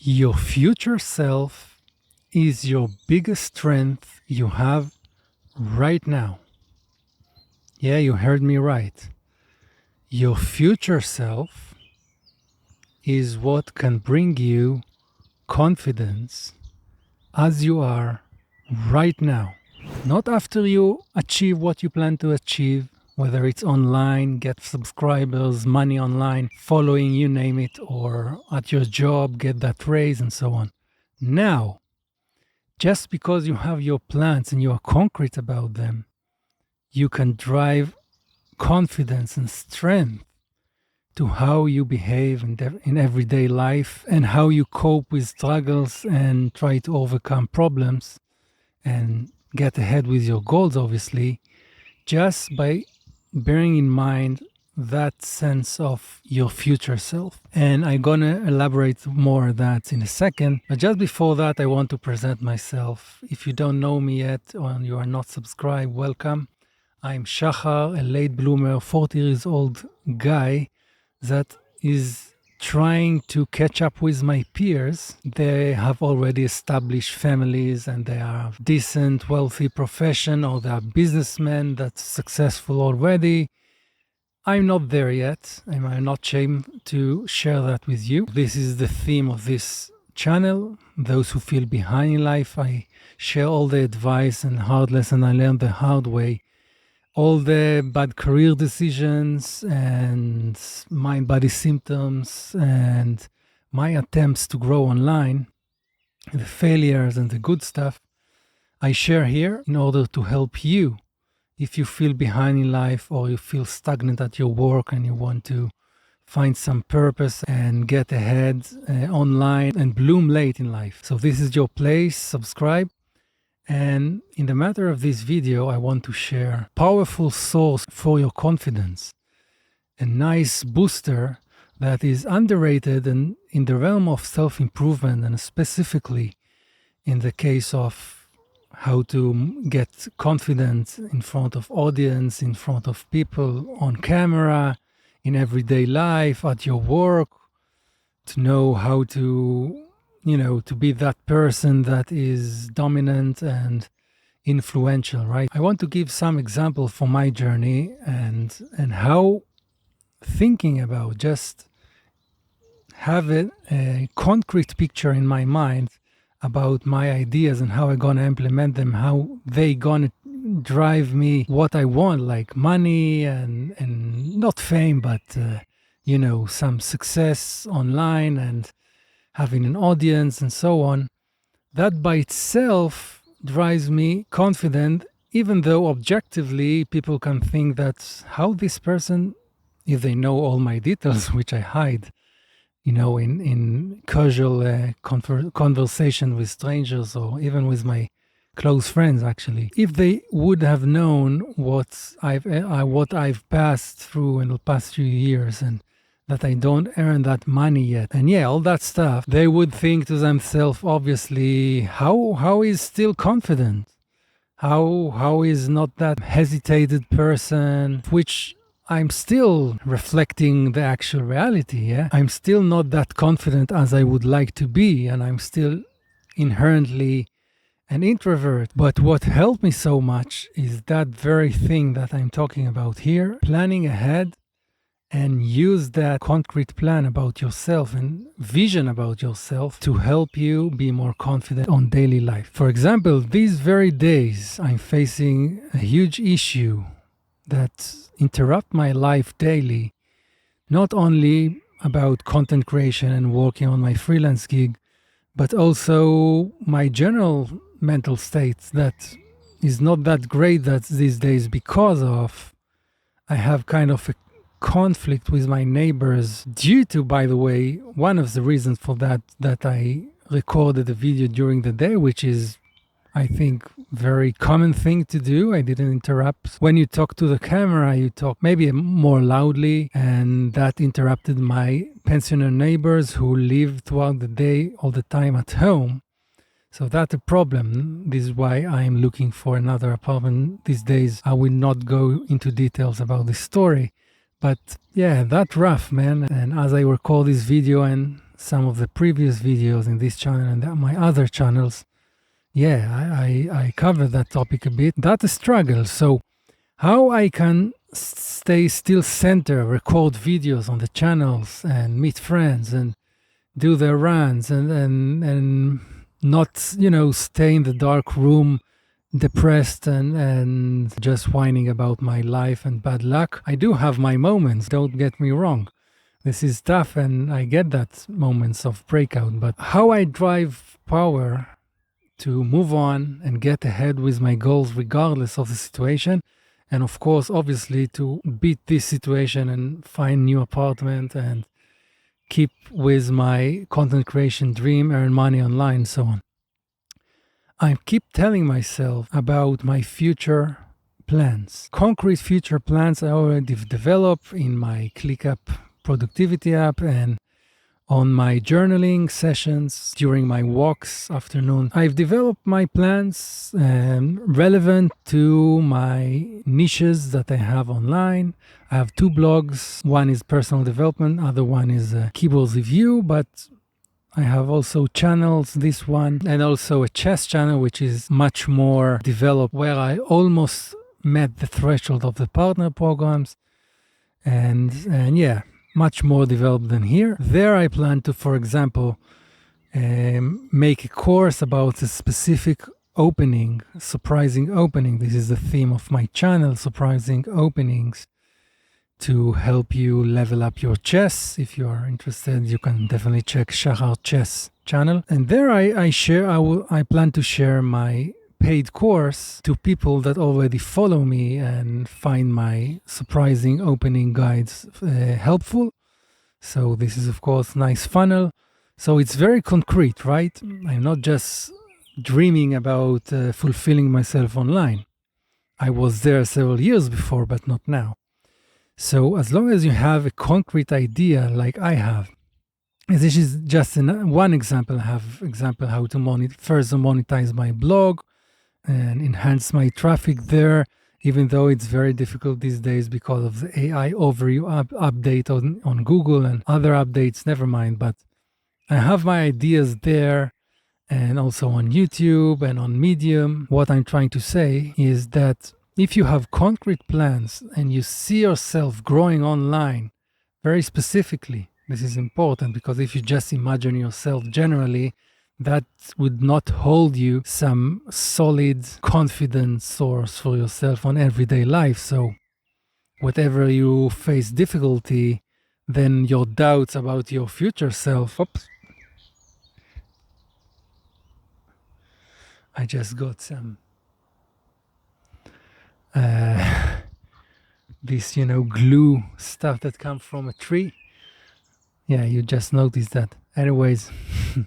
Your future self is your biggest strength you have right now. Yeah, you heard me right. Your future self is what can bring you confidence as you are right now. Not after you achieve what you plan to achieve, whether it's online, get subscribers, money online, following, you name it, or at your job, get that raise and so on. Now, just because you have your plans and you are concrete about them, you can drive confidence and strength to how you behave in everyday life and how you cope with struggles and try to overcome problems and get ahead with your goals, obviously, just by bearing in mind that sense of your future self. And I'm gonna elaborate more on that in a second. But just before that, I want to present myself. If you don't know me yet or you are not subscribed, welcome. I'm Shachar, a late bloomer, 40 years old guy that is trying to catch up with my peers. They have already established families and they have decent, wealthy profession, or they are businessmen that's successful already. I'm not there yet, and I'm not ashamed to share that with you. This is the theme of this channel. Those who feel behind in life, I share all the advice and hard lesson I learned the hard way. All the bad career decisions and mind-body symptoms and my attempts to grow online, the failures and the good stuff, I share here in order to help you if you feel behind in life or you feel stagnant at your work and you want to find some purpose and get ahead online and bloom late in life. So this is your place. Subscribe. And in the matter of this video, I want to share a powerful source for your confidence, a nice booster that is underrated and in the realm of self-improvement, and specifically in the case of how to get confident in front of audience, in front of people, on camera, in everyday life, at your work, to know how to to be that person that is dominant and influential, right? I want to give some example for my journey and how thinking about just have a concrete picture in my mind about my ideas and how I'm gonna implement them, how they gonna drive me what I want, like money and not fame, but some success online and having an audience and so on. That by itself drives me confident, even though objectively people can think that how this person, if they know all my details, which I hide, in casual conversation with strangers or even with my close friends, actually, if they would have known what I've passed through in the past few years and that I don't earn that money yet, and all that stuff, they would think to themselves, obviously, how is still confident? How is not that hesitated person, which I'm still reflecting the actual reality, I'm still not that confident as I would like to be, and I'm still inherently an introvert. But what helped me so much is that very thing that I'm talking about here, planning ahead and use that concrete plan about yourself and vision about yourself to help you be more confident on daily life. For example, these very days, I'm facing a huge issue that interrupt my life daily, not only about content creation and working on my freelance gig, but also my general mental state that is not that great that these days because of I have kind of a conflict with my neighbors due to, by the way, one of the reasons for that I recorded a video during the day, which is, I think, very common thing to do. I didn't interrupt. When you talk to the camera, you talk maybe more loudly, and that interrupted my pensioner neighbors who live throughout the day all the time at home. So that's a problem. This is why I'm looking for another apartment these days. I will not go into details about this story. But that's rough, man. And as I record this video and some of the previous videos in this channel and my other channels, I covered that topic a bit. That's a struggle. So how I can stay still center, record videos on the channels and meet friends and do their runs and not, stay in the dark room depressed and just whining about my life and bad luck. I do have my moments, don't get me wrong. This is tough and I get that moments of breakout, but how I drive power to move on and get ahead with my goals regardless of the situation, and of course obviously to beat this situation and find new apartment and keep with my content creation dream, earn money online, so on. I keep telling myself about my future plans. Concrete future plans I already developed in my ClickUp productivity app and on my journaling sessions during my walks afternoon. I've developed my plans relevant to my niches that I have online. I have 2 blogs. One is personal development, other one is keyboard review, but I have also channels, this one, and also a chess channel, which is much more developed, where I almost met the threshold of the partner programs. And much more developed than here. There I plan to, for example, make a course about a specific opening, surprising opening. This is the theme of my channel, surprising openings, to help you level up your chess. If you are interested, you can definitely check Shachar Chess channel. And there I plan to share my paid course to people that already follow me and find my surprising opening guides helpful. So this is of course nice funnel. So it's very concrete, right? I'm not just dreaming about fulfilling myself online. I was there several years before, but not now. So as long as you have a concrete idea like I have, this is just one example. I have example how to monetize my blog and enhance my traffic there, even though it's very difficult these days because of the AI overview update on Google and other updates, never mind. But I have my ideas there and also on YouTube and on Medium. What I'm trying to say is that if you have concrete plans and you see yourself growing online very specifically, this is important, because if you just imagine yourself generally, that would not hold you some solid confidence source for yourself on everyday life. So whatever you face difficulty, then your doubts about your future self. Oops. I just got some this, glue stuff that comes from a tree. Yeah, you just noticed that. Anyways,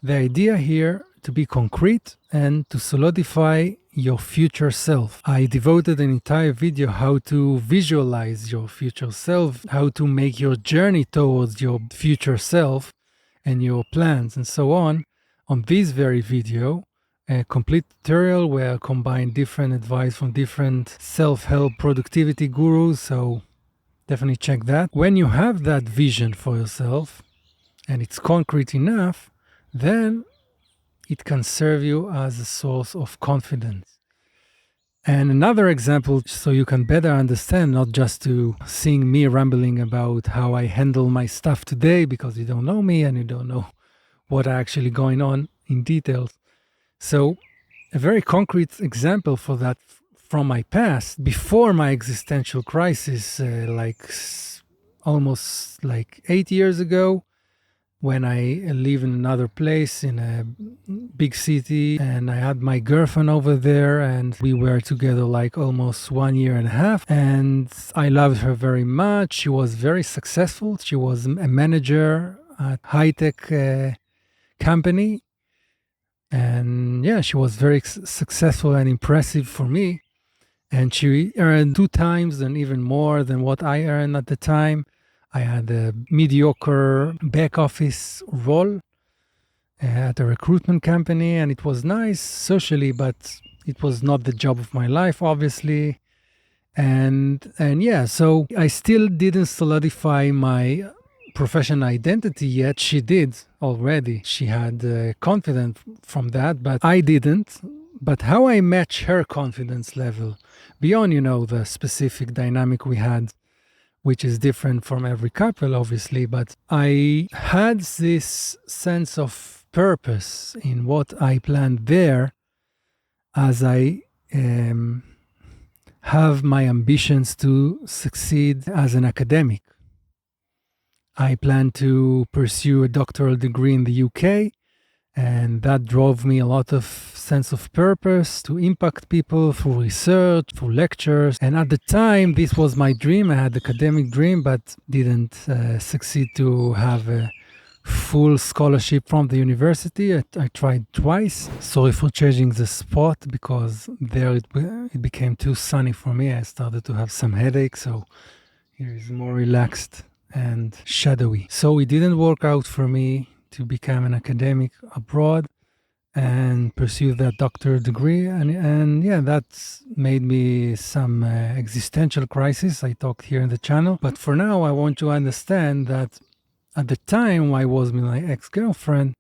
the idea here to be concrete and to solidify your future self. I devoted an entire video how to visualize your future self, how to make your journey towards your future self and your plans and so on this very video. A complete tutorial where I combine different advice from different self-help productivity gurus. So definitely check that. When you have that vision for yourself and it's concrete enough, then it can serve you as a source of confidence. And another example, so you can better understand, not just to seeing me rambling about how I handle my stuff today, because you don't know me and you don't know what actually going on in details. So a very concrete example for that from my past, before my existential crisis, almost 8 years ago, when I live in another place in a big city, and I had my girlfriend over there, and we were together almost 1 year and a half, and I loved her very much. She was very successful. She was a manager at high-tech company. And she was very successful and impressive for me. And she earned 2 times and even more than what I earned at the time. I had a mediocre back office role at a recruitment company, and it was nice socially, but it was not the job of my life, obviously. And so I still didn't solidify my professional identity yet. She did already. She had confidence from that, but I didn't. But how I match her confidence level beyond, the specific dynamic we had, which is different from every couple, obviously, but I had this sense of purpose in what I planned there as I have my ambitions to succeed as an academic. I plan to pursue a doctoral degree in the UK, and that drove me a lot of sense of purpose to impact people through research, through lectures. And at the time, this was my dream. I had academic dream, but didn't succeed to have a full scholarship from the university. I tried twice. Sorry for changing the spot, because there it became too sunny for me. I started to have some headache, so here is more relaxed and shadowy. So it didn't work out for me to become an academic abroad and pursue that doctorate degree. And yeah, that's made me some existential crisis. I talked here in the channel. But for now, I want to understand that at the time I was with my ex-girlfriend,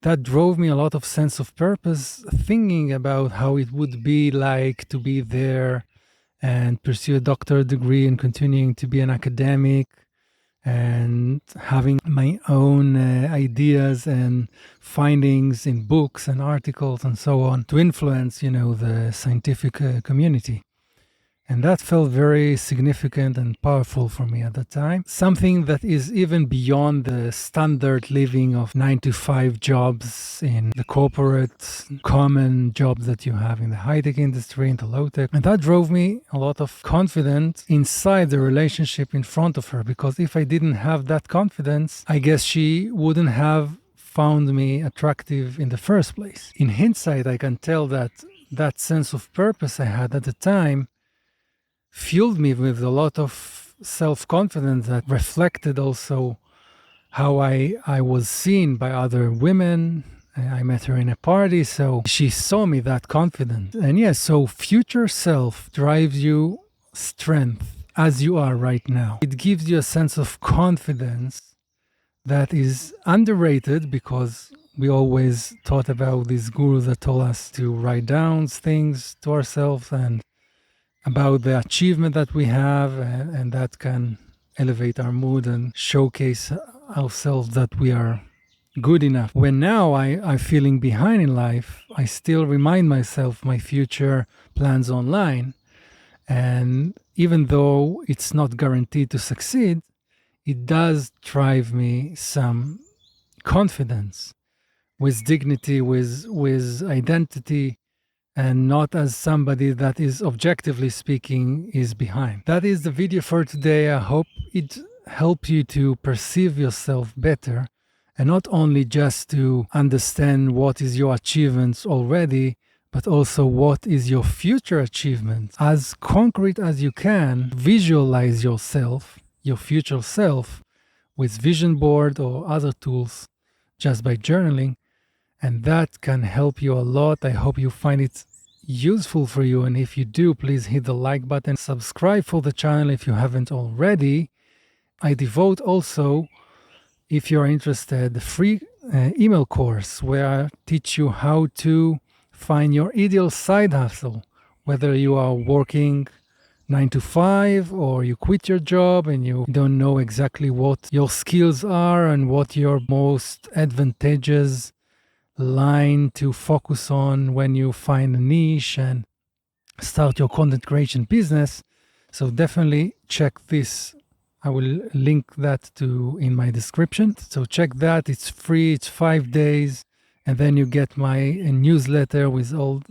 that drove me a lot of sense of purpose, thinking about how it would be like to be there and pursue a doctorate degree and continuing to be an academic and having my own ideas and findings in books and articles and so on to influence, the scientific community. And that felt very significant and powerful for me at the time. Something that is even beyond the standard living of 9-to-5 jobs in the corporate common jobs that you have in the high-tech industry, in the low-tech. And that drove me a lot of confidence inside the relationship in front of her, because if I didn't have that confidence, I guess she wouldn't have found me attractive in the first place. In hindsight, I can tell that that sense of purpose I had at the time fueled me with a lot of self-confidence that reflected also how I was seen by other women. I met her in a party, so she saw me that confident. And yes, so future self drives you strength as you are right now. It gives you a sense of confidence that is underrated, because we always thought about these gurus that told us to write down things to ourselves and about the achievement that we have, and that can elevate our mood and showcase ourselves that we are good enough. When now I'm feeling behind in life, I still remind myself my future plans online. And even though it's not guaranteed to succeed, it does drive me some confidence, with dignity, with identity, and not as somebody that is, objectively speaking, is behind. That is the video for today. I hope it helps you to perceive yourself better, and not only just to understand what is your achievements already, but also what is your future achievement. As concrete as you can, visualize yourself, your future self, with vision board or other tools, just by journaling. And that can help you a lot. I hope you find it useful for you. And if you do, please hit the like button. Subscribe for the channel if you haven't already. I devote also, if you're interested, the free email course where I teach you how to find your ideal side hustle, whether you are working 9 to 5 or you quit your job and you don't know exactly what your skills are and what your most advantageous line to focus on when you find a niche and start your content creation business. So definitely check this. I will link that to in my description. So check that. It's free. It's 5 days. And then you get my newsletter with all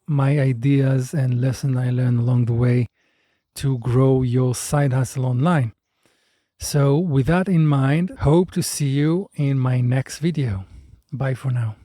my ideas and lessons I learned along the way to grow your side hustle online. So with that in mind, hope to see you in my next video. Bye for now.